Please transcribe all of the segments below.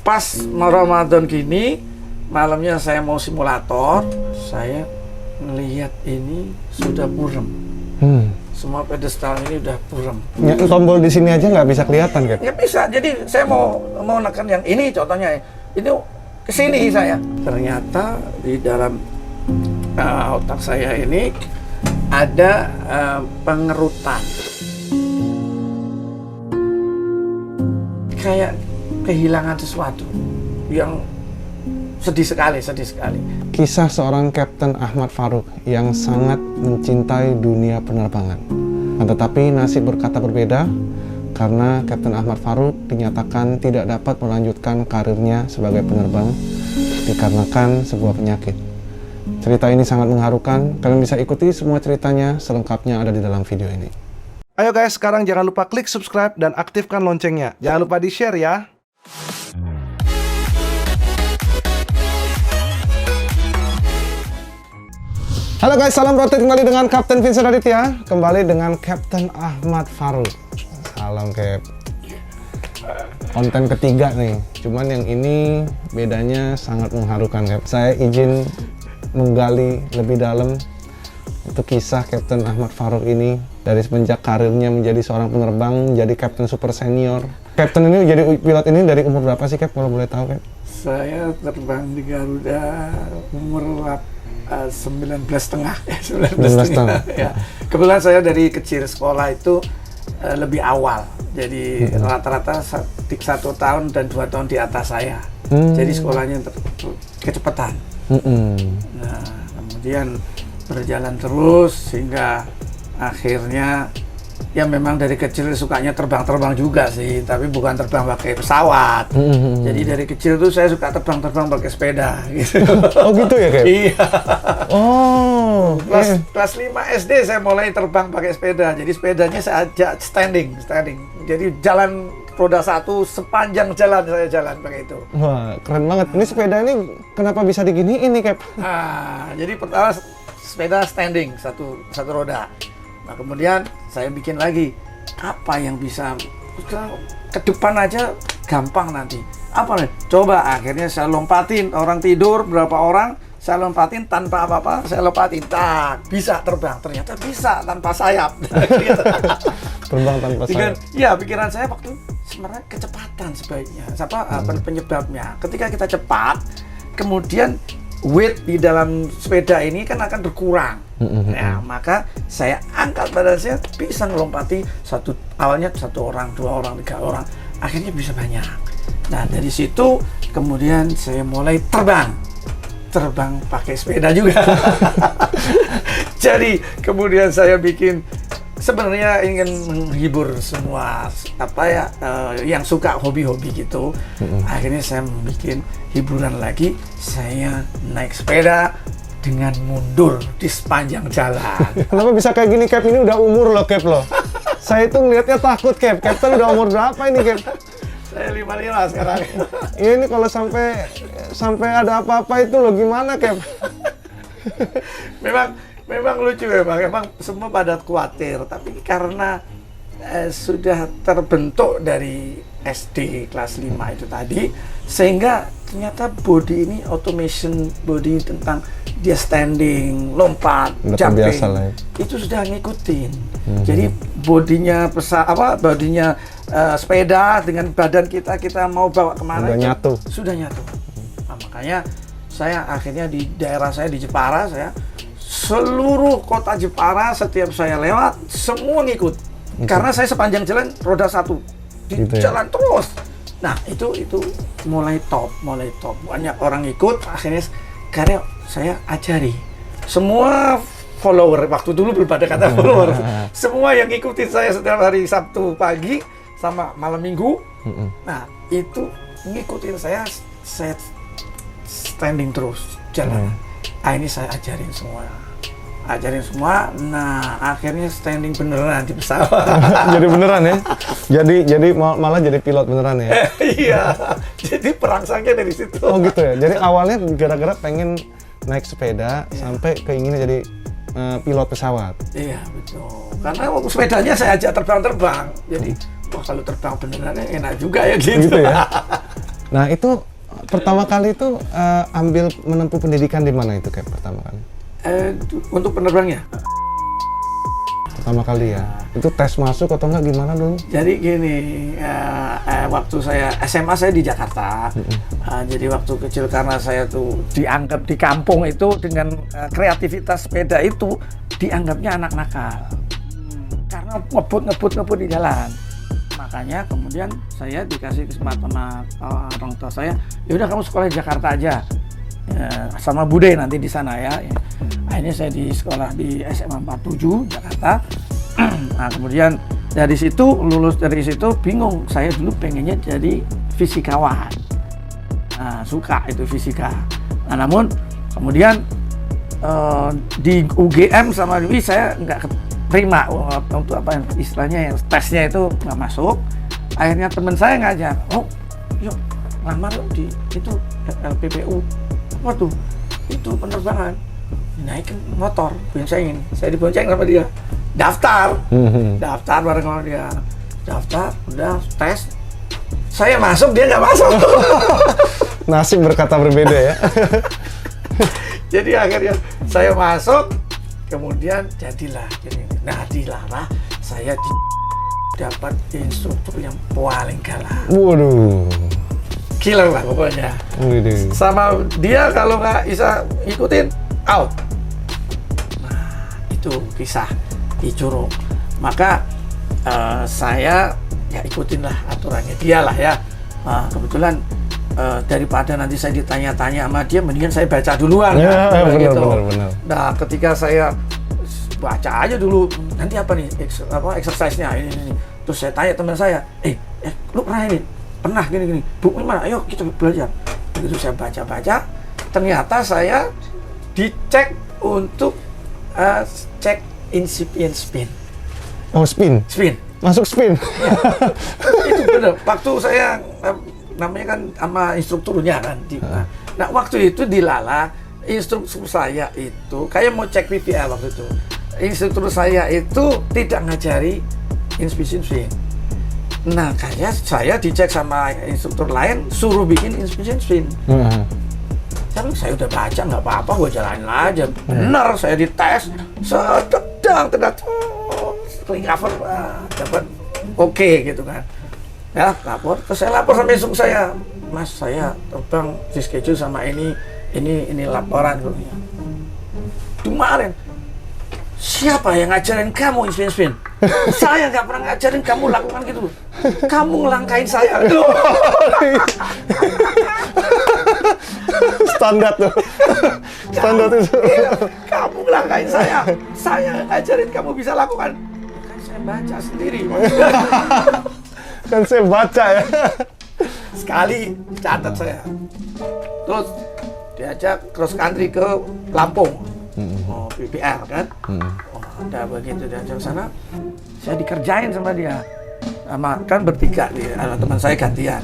pas Ramadan gini, malamnya saya mau simulator, saya ngelihat ini sudah buram. Semua pedestal ini udah buram. Ya, tombol di sini aja nggak bisa kelihatan, Cap? Ya bisa. Jadi saya mau nekan yang ini, contohnya ini kesini saya. Ternyata di dalam otak saya ini ada pengerutan. Kayak kehilangan sesuatu yang sedih sekali. Kisah seorang Kapten Ahmad Farouk yang sangat mencintai dunia penerbangan. Tetapi nasib berkata berbeda karena Kapten Ahmad Farouk dinyatakan tidak dapat melanjutkan karirnya sebagai penerbang dikarenakan sebuah penyakit. Cerita ini sangat mengharukan. Kalian bisa ikuti semua ceritanya selengkapnya ada di dalam video ini. Ayo guys, sekarang jangan lupa klik subscribe dan aktifkan loncengnya. Jangan lupa di-share ya. Halo guys, salam rotate kembali dengan Kapten Vincent Aditya. Kembali dengan Kapten Ahmad Farouk. Salam Cap. Konten ketiga nih. Cuman yang ini bedanya sangat mengharukan, Cap. Saya izin menggali lebih dalam itu kisah Kapten Ahmad Farouk ini dari semenjak karirnya menjadi seorang penerbang, menjadi Kapten super senior. Kapten ini jadi pilot ini dari umur berapa sih, Cap, kalau boleh tahu, Cap? Saya terbang di Garuda umur 19,5 ya. Kebetulan saya dari kecil sekolah itu lebih awal, jadi rata-rata 1 tahun dan 2 tahun di atas saya. Jadi sekolahnya kecepatan. Nah, kemudian berjalan terus sehingga akhirnya ya memang dari kecil sukanya terbang-terbang juga sih, tapi bukan terbang pakai pesawat. Jadi dari kecil tuh saya suka terbang-terbang pakai sepeda gitu. Oh gitu ya, Cap? Iya. Oh, kelas 5 SD saya mulai terbang pakai sepeda. Jadi sepedanya saya ajak standing. Jadi jalan roda 1 sepanjang jalan saya jalan pakai itu. Wah, keren banget. Ini sepeda ini kenapa bisa diginiin nih, Cap? Jadi pertama sepeda standing satu roda. Nah, kemudian saya bikin lagi apa yang bisa ke depan aja gampang nanti. Apa nih? Coba akhirnya saya lompatin, orang tidur berapa orang, saya lompatin tanpa apa-apa, saya lompatin, tak bisa terbang. Ternyata bisa tanpa sayap. Terbang tanpa sayap. Ya, pikiran saya waktu sebenarnya kecepatan sebaiknya. Penyebabnya? Ketika kita cepat, kemudian weight di dalam sepeda ini kan akan berkurang. Nah, maka saya angkat badan saya bisa ngelompati awalnya 1 orang, 2 orang, 3 orang, akhirnya bisa banyak. Nah, dari situ kemudian saya mulai terbang pakai sepeda juga. Jadi kemudian saya bikin, sebenarnya ingin menghibur semua yang suka hobi-hobi gitu. Akhirnya saya bikin hiburan lagi, saya naik sepeda dengan mundur di sepanjang jalan. Kenapa bisa kayak gini, Cap? Ini udah umur loh, Cap loh. Saya itu ngelihatnya takut, Cap. Captain udah umur berapa ini, Cap? Saya 55 sekarang. Iya, ini kalau sampai ada apa-apa itu loh gimana, Cap? Memang lucu ya, Bang. Memang semua pada khawatir, tapi karena sudah terbentuk dari SD kelas 5 itu tadi, sehingga ternyata body ini automation body tentang dia standing, lompat, jumping, ya. Itu sudah ngikutin. Jadi bodinya sepeda dengan badan kita mau bawa kemana sudah nyatu. Nah, makanya saya akhirnya di daerah saya di Jepara, seluruh kota Jepara setiap saya lewat semua ngikut. Karena saya sepanjang jalan roda 1 di gitu jalan ya? Terus. Nah, itu mulai top. Banyak orang ikut, akhirnya karena saya ajari semua follower, waktu dulu belum ada kata follower. Semua yang ngikutin saya setiap hari Sabtu pagi sama malam Minggu. Nah, itu ngikutin saya standing terus jalan. Ini saya ajarin semua. Nah, akhirnya standing beneran di pesawat. Jadi beneran ya? Jadi malah jadi pilot beneran ya? Iya, jadi perangsangnya dari situ. Oh gitu ya? Jadi awalnya gara-gara pengen naik sepeda sampai keinginan jadi pilot pesawat? Iya, betul. Karena sepedanya saya ajak terbang-terbang. Jadi, wah kalau terbang beneran enak juga ya gitu. Gitu ya? Nah itu pertama kali itu ambil menempuh pendidikan di mana itu Cap pertama kali? Untuk penerbangnya. Pertama kali ya. Itu tes masuk atau enggak gimana dulu? Jadi gini, waktu saya SMA saya di Jakarta. Jadi waktu kecil karena saya tuh dianggap di kampung itu dengan kreativitas sepeda itu dianggapnya anak nakal. Karena ngebut di jalan. Makanya kemudian saya dikasih kesempatan sama orang tua saya, ya udah kamu sekolah di Jakarta aja. Sama Bude nanti di sana ya. Akhirnya saya di sekolah di SMA 47 Jakarta. Nah, kemudian dari situ lulus dari situ bingung, saya dulu pengennya jadi fisikawan. Nah, suka itu fisika. Nah, namun kemudian di UGM sama UI saya nggak terima untuk apa yang istilahnya yang tesnya itu nggak masuk. Akhirnya teman saya ngajak, oh yuk lamar yuk di itu LPPU. Apa tuh? Itu penerbangan. Naikin motor, boncengin. Saya dibonceng sama dia. Daftar bareng sama dia. Daftar, udah tes. Saya masuk, dia nggak masuk. Nasib berkata berbeda ya. Jadi akhirnya saya masuk, kemudian jadilah gini. Nah, dilarang saya dapat instruktur yang paling galak. Waduh. Killer lah pokoknya. Sama dia kalau nggak bisa ikutin, out. Nah, itu kisah di Curug. Maka saya ya ikutin lah aturannya dia lah ya. Kebetulan daripada nanti saya ditanya-tanya sama dia, mendingan saya baca duluan. Ya, kan, benar, gitu. benar. Nah, ketika saya baca aja dulu, nanti apa nih exercise-nya ini. Terus saya tanya teman saya, lu pernah ini? Pernah gini, buku mana? Ayo kita belajar. Begitu saya baca-baca, ternyata saya dicek untuk cek incipient spin. Oh, spin? Spin. Masuk spin? Ya, itu benar. Waktu saya, namanya kan sama instrukturnya kan. Nah, waktu itu di Lala, instruktur saya itu, kayak mau cek PPL waktu itu. Instruktur saya itu tidak ngajari inspection spin. Nah, kayaknya saya dicek sama instruktur lain, suruh bikin inspection spin. Tapi saya udah baca, nggak apa-apa, gue jalanin aja. Benar, saya dites, sedang recover, dapat oke gitu kan. Ya, lapor, terus saya lapor sama instruktur saya. Mas, saya terbang di schedule sama ini laporan. Kemarin, siapa yang ngajarin kamu spin? Saya nggak pernah ngajarin kamu lakukan gitu. Kamu ngelangkain saya. Standar tuh. Standar itu. Kamu ngelangkain saya. Saya ngajarin kamu bisa lakukan. Kan saya baca sendiri. Kan saya baca ya. Sekali catat saya. Terus diajak cross country ke Lampung. PPR kan. Udah begitu diajak sana, saya dikerjain sama dia. Kan bertiga dia, teman saya gantian.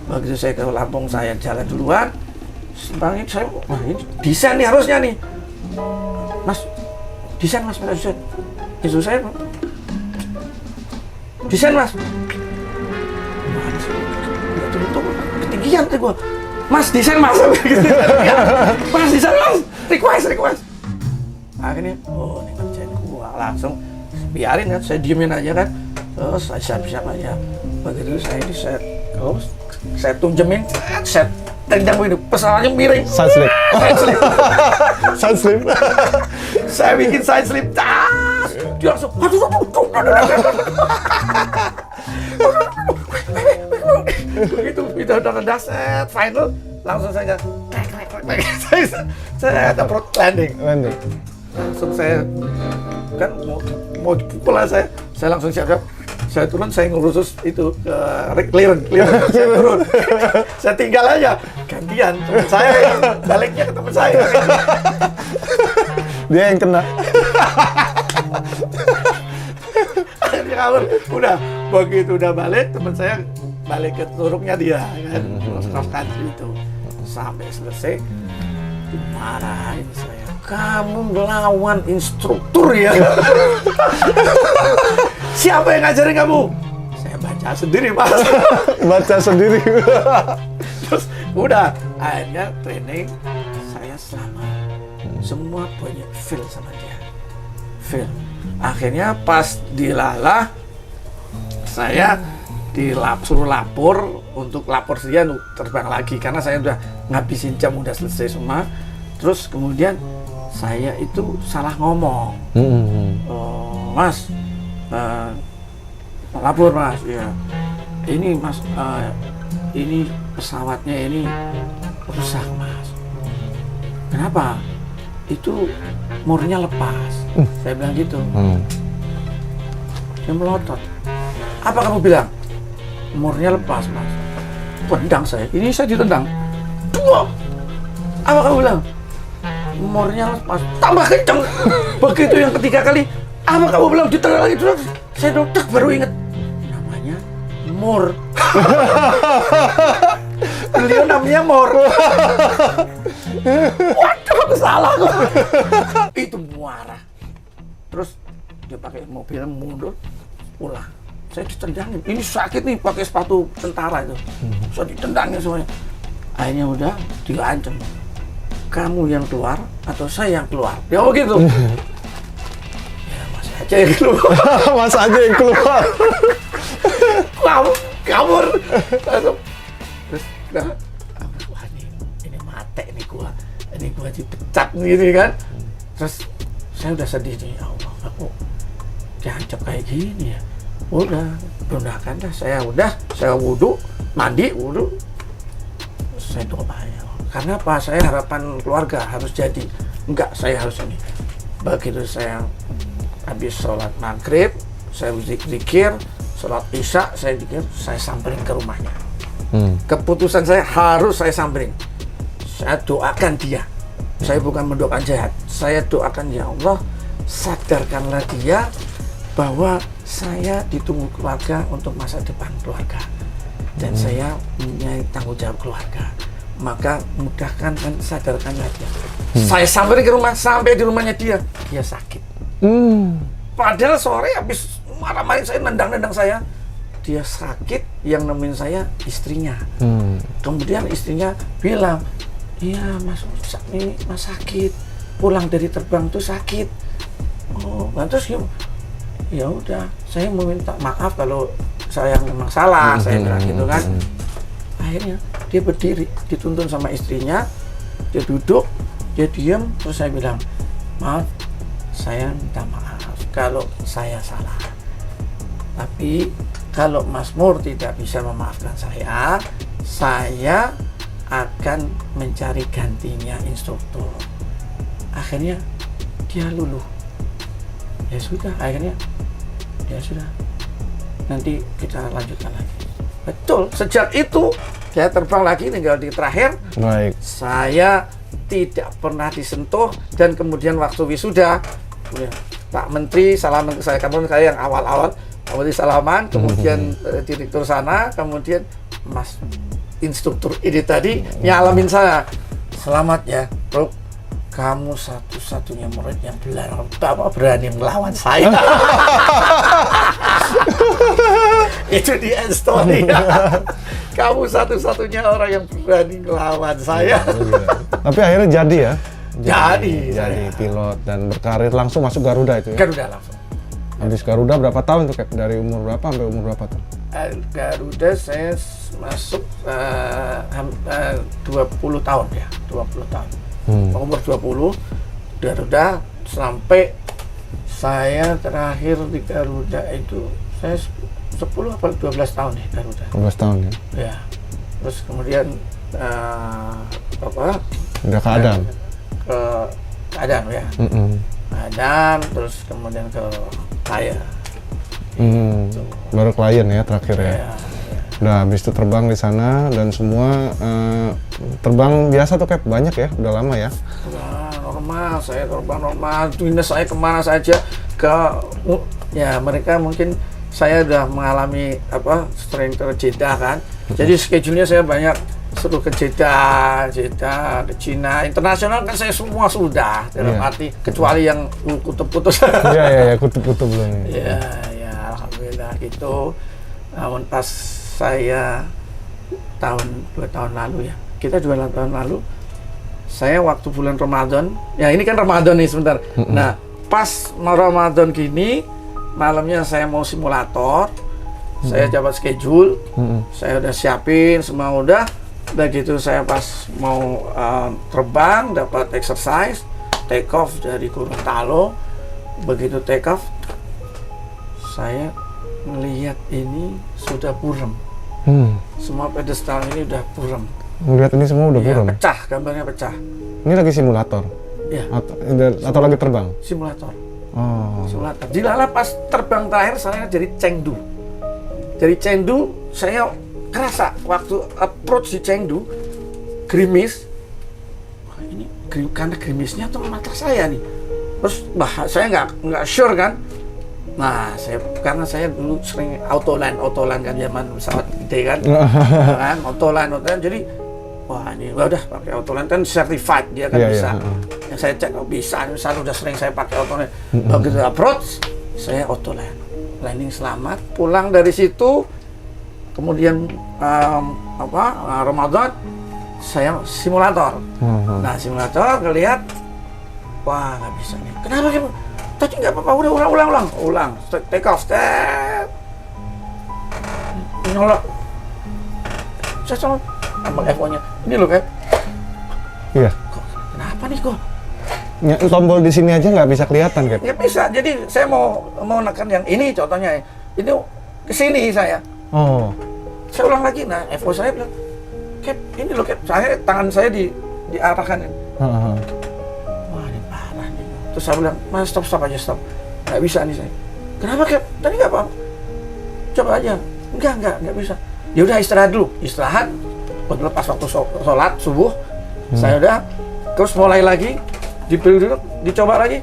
Begitu saya ke Lampung, saya jalan duluan. Sebangin saya, wah ini desain nih harusnya nih. Mas, desain mas, desain. Itu saya, desain mas. Mana sih? Itu ketinggian tuh gua. Mas, desain mas. Mas, desain mas. Request. Akhirnya, oh ini ngerjain gua, langsung biarin kan, saya diemin aja kan. Terus saya siap-siap aja. Begitu saya di set, terus saya tunjemin, set tendang begini, pesawatnya miring. Side slip. Side slip. Saya bikin side slip, tas. Dia langsung, aduh. Begitu udah rendah, set final, langsung saya dapat landing. Langsung saya kan mau dipukul lah saya langsung siap-siap, saya turun, saya ngurus itu clearance, saya turun, saya tinggal aja, gantian teman saya yang baliknya ke teman saya. Dia yang kena. Akhirnya kabur, udah begitu udah balik, teman saya balik ke turuknya dia kan, cross country itu sampai selesai dimarahin saya. Kamu melawan instruktur ya? Siapa yang ngajarin kamu? Saya baca sendiri, Mas. Baca sendiri. Terus Udah, akhirnya training saya selamat. Semua banyak feel sama dia. Feel. Akhirnya pas dilalah, saya suruh lapor untuk lapor dia untuk terbang lagi karena saya udah ngabisin jam, udah selesai semua. Terus kemudian saya itu salah ngomong. Mas, lapor mas, ya. Ini mas, ini pesawatnya ini rusak mas. Kenapa? Itu murnya lepas. Saya bilang gitu. Dia melotot. Apa kamu bilang? Murnya lepas mas. Tendang saya. Ini saya ditendang. Dua. Apa kamu bilang? Murnya lepas. Tambah kencang. Begitu yang ketiga kali. Apa kamu bilang? Ditendang lagi. Saya dokter baru ingat. Namanya mur. Beliau namanya mur. Waduh, aku salah kok. Itu muarah. Terus dia pakai mobil mundur, pulang. Saya ditendangin. Ini sakit nih, pakai sepatu tentara itu. Saya ditendangin semuanya. Akhirnya udah diancam. Kamu yang keluar atau saya yang keluar? Ya begitu. Ya mas aja yang keluar. Mas aja yang keluar. Kabur. Terus wah ini mate nih gua. Ini gua dipecat nih kan. Terus saya udah sedih nih, ya Allah, aku diancam kayak gini ya. Udah, gunakan dah. Saya wudhu, mandi, wudhu. Saya doa ya. Karena apa? Saya harapan keluarga harus jadi. Enggak, saya harus ini. Begitu saya habis sholat maghrib, saya zikir, sholat isya, saya zikir, saya samperin ke rumahnya. Keputusan saya harus saya samperin. Saya doakan dia. Saya bukan mendoakan jahat. Saya doakan, ya Allah, sadarkanlah dia bahwa saya ditunggu keluarga untuk masa depan keluarga. Dan saya punya tanggung jawab keluarga. Maka mudahkan dan sadarkanlah dia. Saya sampai ke rumah, sampai di rumahnya dia sakit. Padahal sore habis marah-marahin saya, nendang-nendang saya. Dia sakit, yang nemenin saya istrinya. Kemudian istrinya bilang, iya mas, ini mas sakit, pulang dari terbang tuh sakit. Oh, terus ya udah, saya meminta maaf kalau saya memang salah, saya bilang gitu kan. Akhirnya dia berdiri, dituntun sama istrinya, dia duduk, dia diam, terus saya bilang, maaf, saya minta maaf kalau saya salah. Tapi kalau Mas Mur tidak bisa memaafkan saya akan mencari gantinya instruktur. Akhirnya dia luluh. Ya sudah, akhirnya ya sudah. Nanti kita lanjutkan lagi. Betul, sejak itu saya terbang lagi, tinggal di terakhir. Baik. Saya tidak pernah disentuh, dan kemudian waktu wisuda, Pak Menteri salaman ke saya, kamu saya yang awal-awal, Pak Menteri salaman, kemudian direktur sana, kemudian Mas instruktur ini tadi nyalamin saya, selamat ya, Bro, kamu satu-satunya murid yang berani melawan saya. Itu di Estonia. Kamu satu-satunya orang yang berani melawan saya. Tapi akhirnya jadi ya? Jadi pilot dan berkarir langsung masuk Garuda itu ya? Garuda langsung. Habis Garuda berapa tahun tuh, Cap? Dari umur berapa sampai umur berapa tuh? Garuda saya masuk 20 tahun ya, 20 tahun. Umur 20, Garuda sampai saya terakhir di Garuda itu saya 10 atau 12 tahun ya Garuda. 12 tahun ya? Ya. Terus kemudian udah ke Adam? Ke Adam ya. Adam, terus kemudian ke Klien. Baru Klien ya terakhir ya? Ya. Udah habis itu terbang di sana dan semua terbang biasa tuh, Cap? Banyak ya? Udah lama ya? Udah normal, saya terbang normal. Dinas saya kemana saja ya mereka mungkin saya udah mengalami sering ke Jeddah kan. Jadi schedule-nya saya banyak seluruh ke Jeddah, ke Cina, internasional kan saya semua sudah dalam arti kecuali yang kutub-kutub. Iya, kutub-kutub belum. Ya, alhamdulillah itu. Namun pas saya 2 tahun lalu ya, kita 28 tahun lalu, saya waktu bulan Ramadan, ya ini kan Ramadan nih sebentar. Nah, pas Ramadan gini, malamnya saya mau simulator, saya dapat schedule, saya udah siapin semua udah. Begitu saya pas mau terbang, dapat exercise, take off dari Gorontalo. Begitu take off, saya melihat ini sudah buram. Semua pedestal ini udah buram. Melihat ini semua udah buram? Pecah, gambarnya pecah. Ini lagi simulator? Iya. Atau lagi terbang? Simulator. Oh. Simulator. Dilala pas terbang terakhir saya jadi Chengdu. Dari Chengdu saya kerasa waktu approach di Chengdu, gerimis. Wah, ini karena gerimisnya tuh mata saya nih. Terus saya nggak sure kan. Nah, karena saya dulu sering autoline kan zaman pesawat gede kan, kan autoline. Jadi, wah ini udah pakai autoline kan certified dia kan bisa. Yang saya cek bisa, misalnya udah sering saya pakai autoline. Begitu approach, saya autoline, landing selamat, pulang dari situ. Kemudian Ramadan, saya simulator. Nah simulator ngelihat, wah nggak bisa nih. Kenapa gitu? Tadi nggak apa-apa, udah ulang, take off, nyolok, saya colok, ambil F1-nya, ini loh Cap. Iya. Kenapa nih kok? Tombol di sini aja nggak bisa kelihatan Cap. Nggak bisa, jadi saya mau nekan yang ini contohnya, ini kesini saya. Oh. Saya ulang lagi, nah F1 saya bilang, Cap, ini loh Cap, tangan saya diarahkan ini. Terus saya bilang, mas stop aja, nggak bisa nih saya. Kenapa Cap? Tadi nggak apa-apa. Coba aja. Nggak bisa. Ya udah istirahat dulu. Istirahat. Betul pas waktu sholat subuh, saya udah terus mulai lagi, dipilih, dicoba lagi,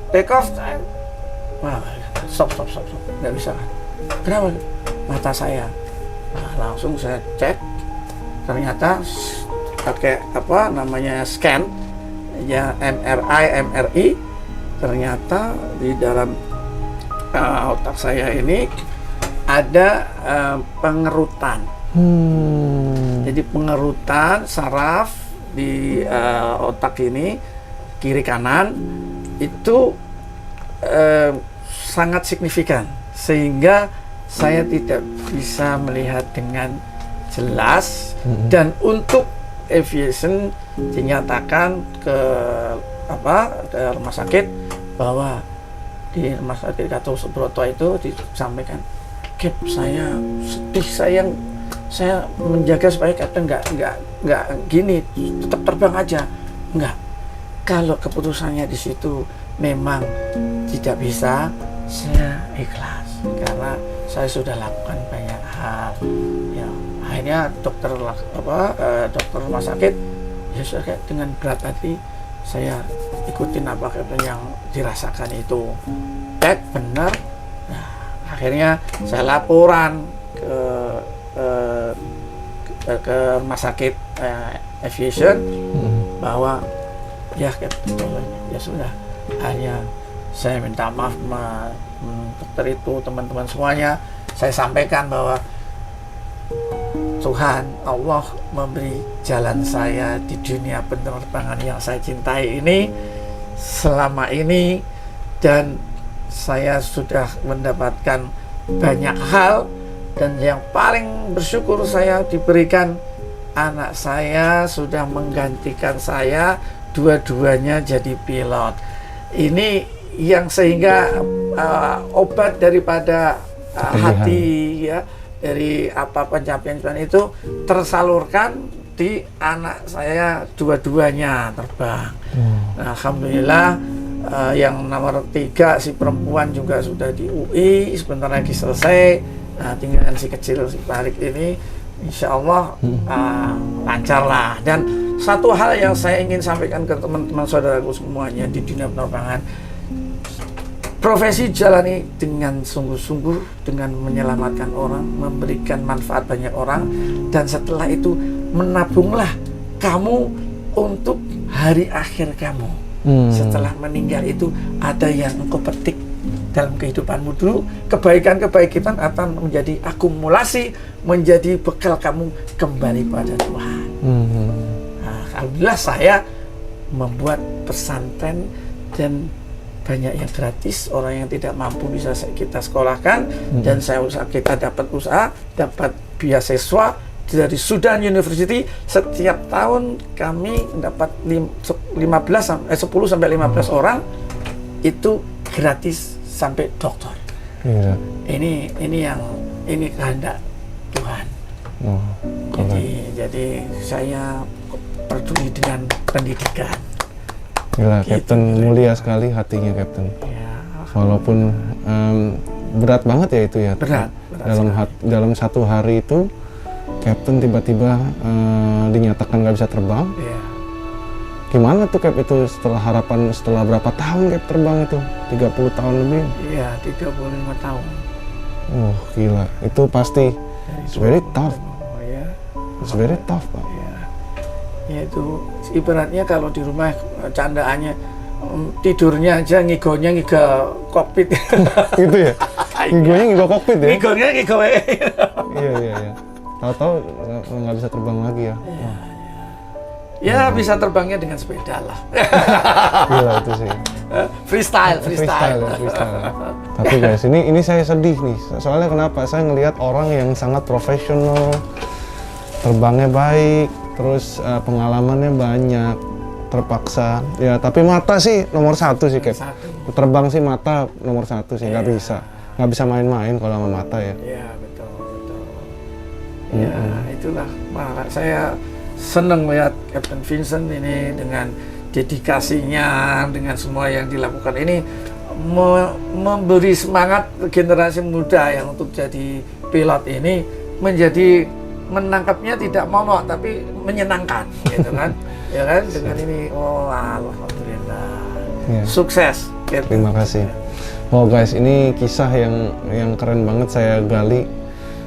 take off. Wah, stop. Nggak bisa kan? Kenapa? Mata saya. Nah, langsung saya cek. Ternyata pakai apa namanya scan, ya MRI. Ternyata di dalam otak saya ini ada pengerutan. Jadi pengerutan saraf di otak ini kiri kanan itu sangat signifikan sehingga saya tidak bisa melihat dengan jelas dan untuk aviation dinyatakan ke rumah sakit bahwa di rumah sakit Gatot Subroto itu disampaikan, Cap, saya sedih, saya menjaga supaya Kapten nggak gini, tetap terbang aja. Nggak, kalau keputusannya di situ memang tidak bisa, saya ikhlas karena saya sudah lakukan banyak hal. Ya, akhirnya dokter rumah sakit ya sudah dengan berat hati saya ikutin apa yang dirasakan itu. Benar. Nah, akhirnya saya laporan ke rumah sakit aviation bahwa ya sudah. Akhirnya saya minta maaf sama dokter itu, teman-teman semuanya. Saya sampaikan bahwa Tuhan Allah memberi jalan saya di dunia penerbangan yang saya cintai ini selama ini, dan saya sudah mendapatkan banyak hal, dan yang paling bersyukur saya diberikan anak saya sudah menggantikan saya, dua-duanya jadi pilot. Ini yang sehingga obat daripada hati ya, dari apa pencapaian itu tersalurkan di anak saya, dua-duanya terbang. Nah, alhamdulillah yang nomor 3 si perempuan juga sudah di UI, sebentar lagi selesai. Nah, tinggal si kecil si Farik ini insya Allah lancar lah. Dan satu hal yang saya ingin sampaikan ke teman-teman saudaraku semuanya di dunia penerbangan, profesi jalani dengan sungguh-sungguh, dengan menyelamatkan orang, memberikan manfaat banyak orang, dan setelah itu menabunglah kamu untuk hari akhir kamu. Setelah meninggal itu ada yang engkau petik dalam kehidupanmu dulu, kebaikan-kebaikan akan menjadi akumulasi, menjadi bekal kamu kembali pada Tuhan. Nah, alhamdulillah saya membuat pesantren dan banyak yang gratis, orang yang tidak mampu bisa kita sekolahkan, dan kita dapat usaha, dapat beasiswa dari Sudan University. Setiap tahun kami dapat 10 sampai 15 orang itu gratis sampai doktor. Iya. Ini kehendak Tuhan. Jadi saya peduli dengan pendidikan. Gila, Gitu. Kapten mulia sekali hatinya, Kapten. Ya, Walaupun berat banget ya itu ya. berat Dalam satu hari itu, Kapten tiba-tiba dinyatakan nggak bisa terbang. ya. Gimana tuh Cap itu setelah berapa tahun Cap terbang itu? 30 tahun lebih? Iya, 35 tahun. Oh gila, itu pasti it's very tough. Oh ya. It's very tough, Pak. Ya itu ibaratnya kalau di rumah candaannya tidurnya aja ngigonya ngiga kokpit. Gitu ya? Ngigonya ngigo kokpit ya? Ngigonya ngigo. Iya. Tahu-tahu nggak bisa terbang lagi ya? Ya bisa terbangnya dengan sepeda lah. Gila itu sih. Freestyle. Ya. Tapi guys, ini saya sedih nih. Soalnya kenapa? Saya ngelihat orang yang sangat profesional, terbangnya baik, terus pengalamannya banyak, terpaksa. Ya, tapi mata sih nomor satu sih, Cap. Terbang sih mata nomor satu sih, nggak bisa main-main kalau sama mata ya. Iya, betul. Ya, itulah. Maka saya senang melihat Kapten Vincent ini dengan dedikasinya, dengan semua yang dilakukan ini memberi semangat generasi muda yang untuk jadi pilot ini menjadi menangkapnya tidak monok tapi menyenangkan, gitu kan? Ya kan? Dengan ini, alhamdulillah, sukses. Gitu. Terima kasih. Oh guys, ini kisah yang keren banget saya gali.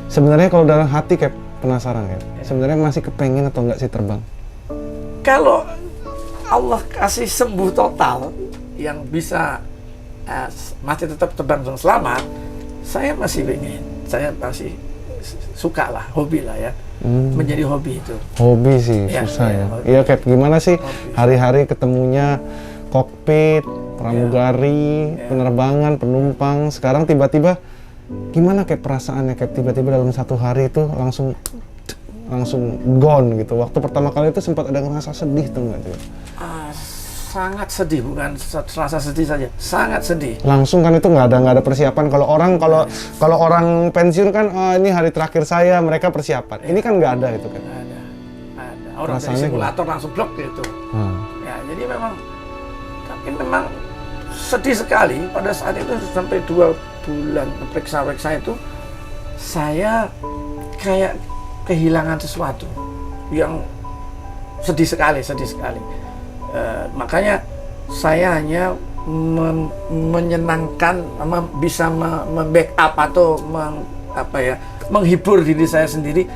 Sebenarnya kalau dalam hati Cap, penasaran ya. Sebenarnya masih kepengen atau enggak sih terbang? Kalau Allah kasih sembuh total yang bisa masih tetap terbang dengan selamat, saya masih ingin. Saya masih suka lah, hobi lah ya. Menjadi hobi itu. Hobi sih, susah ya. Iya Cap, gimana sih hari-hari ketemunya kokpit, pramugari, penerbangan, penumpang. Sekarang tiba-tiba gimana Cap perasaannya Cap tiba-tiba dalam satu hari itu langsung gone gitu. Waktu pertama kali itu sempat ada ngerasa sedih tuh nggak tuh? Sangat sedih, bukan serasa sedih saja, sangat sedih. Langsung kan itu nggak ada persiapan. Kalau orang pensiun kan, ini hari terakhir saya, mereka persiapan. Ini kan nggak ada itu kan? Ada. Orang dari simulator langsung blok gitu. Ya, jadi memang sedih sekali pada saat itu sampai 2 bulan periksa itu saya kayak kehilangan sesuatu yang sedih sekali. Makanya saya hanya menyenangkan, bisa membackup atau menghibur diri saya sendiri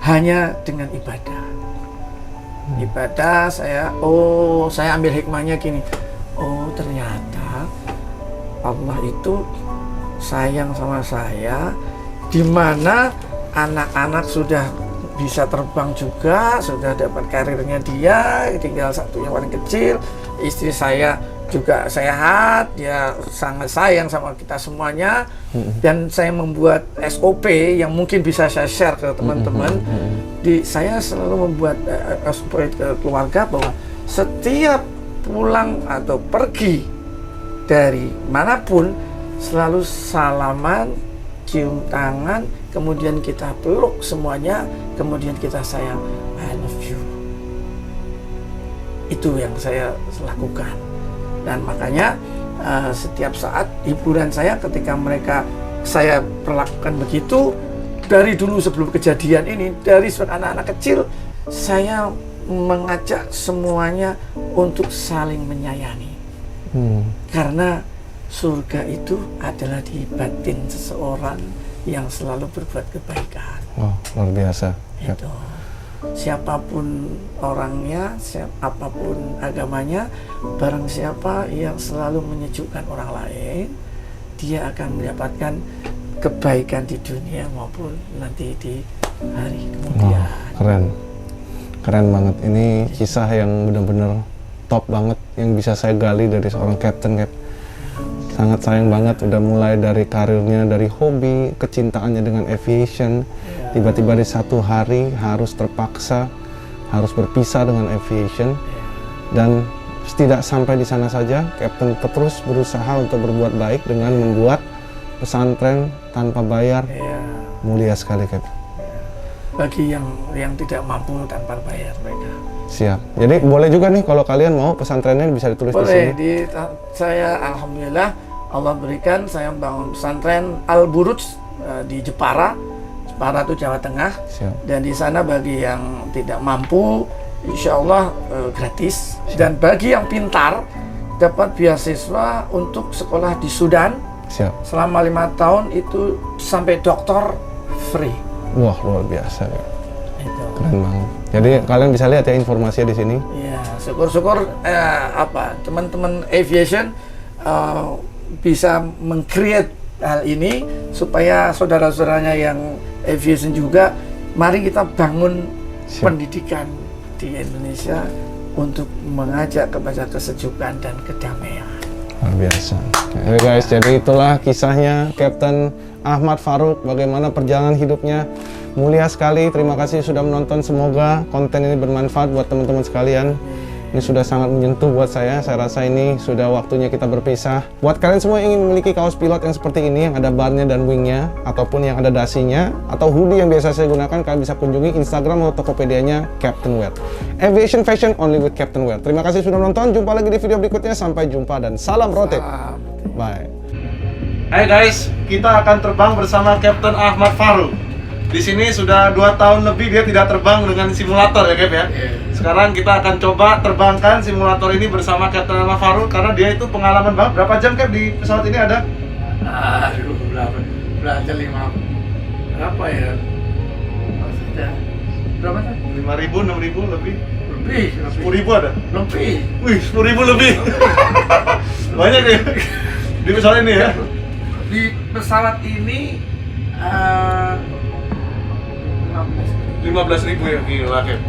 hanya dengan ibadah. Ibadah saya ambil hikmahnya gini. Oh ternyata Allah itu sayang sama saya, di mana anak-anak sudah bisa terbang juga, sudah dapat karirnya dia, tinggal satu yang paling kecil. Istri saya juga sehat, dia sangat sayang sama kita semuanya. Dan saya membuat SOP yang mungkin bisa saya share ke teman-teman. Saya selalu membuat SOP ke keluarga bahwa setiap pulang atau pergi dari manapun selalu salaman, cium tangan, kemudian kita peluk semuanya, kemudian kita sayang, I love you. Itu yang saya lakukan. Dan makanya setiap saat hiburan saya ketika saya perlakukan begitu, dari dulu sebelum kejadian ini, dari anak-anak kecil, saya mengajak semuanya untuk saling menyayangi. Karena surga itu adalah di batin seseorang yang selalu berbuat kebaikan. Oh, luar biasa. Itu. Siapapun orangnya, apapun agamanya, barang siapa yang selalu menyejukkan orang lain, dia akan mendapatkan kebaikan di dunia maupun nanti di hari kemudian. Oh, keren. Keren banget. Ini kisah yang benar-benar top banget yang bisa saya gali dari seorang Captain Cap. Sangat sayang banget udah mulai dari karirnya, dari hobi, kecintaannya dengan aviation. Tiba-tiba di satu hari harus terpaksa harus berpisah dengan aviation. Dan tidak sampai di sana saja, Captain terus berusaha untuk berbuat baik dengan membuat pesantren tanpa bayar. Mulia sekali, Cap. Bagi yang tidak mampu tanpa bayar mereka. Siap. Jadi boleh juga nih kalau kalian mau pesantrennya bisa ditulis di sini. Boleh. Saya alhamdulillah Allah berikan saya membangun pesantren Al Buruj di Jepara. Jepara itu Jawa Tengah. Siap. Dan di sana bagi yang tidak mampu, insya Allah gratis. Dan bagi yang pintar dapat beasiswa untuk sekolah di Sudan. Siap. Selama 5 tahun itu sampai doktor free. Wah, luar biasa ya. Itu. Keren banget. Jadi kalian bisa lihat ya informasinya di sini. Ya, syukur-syukur teman-teman aviation bisa meng-create hal ini supaya saudara-saudaranya yang aviation juga, mari kita bangun pendidikan di Indonesia untuk mengajak kepada kesejukan dan kedamaian. Luar biasa. Oke guys, jadi itulah kisahnya Captain Ahmad Farouk, bagaimana perjalanan hidupnya. Mulia sekali, terima kasih sudah menonton. Semoga konten ini bermanfaat buat teman-teman sekalian. Ini sudah sangat menyentuh buat saya rasa ini sudah waktunya kita berpisah. Buat kalian semua yang ingin memiliki kaos pilot yang seperti ini, yang ada barnya dan wingnya, ataupun yang ada dasinya, atau hoodie yang biasa saya gunakan, kalian bisa kunjungi Instagram atau Tokopedia-nya Captain Wear. Aviation Fashion only with Captain Wear. Terima kasih sudah menonton, jumpa lagi di video berikutnya. Sampai jumpa dan salam rotate. Bye. Hai guys, kita akan terbang bersama Captain Ahmad Farouk. Di sini sudah 2 tahun lebih dia tidak terbang dengan simulator ya Cap ya. Sekarang kita akan coba terbangkan simulator ini bersama Captain Ahmad Farouk karena dia itu pengalaman banget. Berapa jam Cap di pesawat ini ada? Aduh, berapa 5 berapa ya? Maksudnya berapa kan? 5.000, 6.000 lebih? Lebih 10.000 ada? Lebih. Wih, 10.000 lebih. Banyak ya di pesawat ini ya. Di pesawat ini 15.000 ya, gila Cap.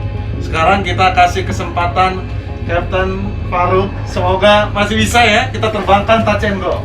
Sekarang kita kasih kesempatan Captain Farouk, semoga masih bisa ya kita terbangkan touch and go.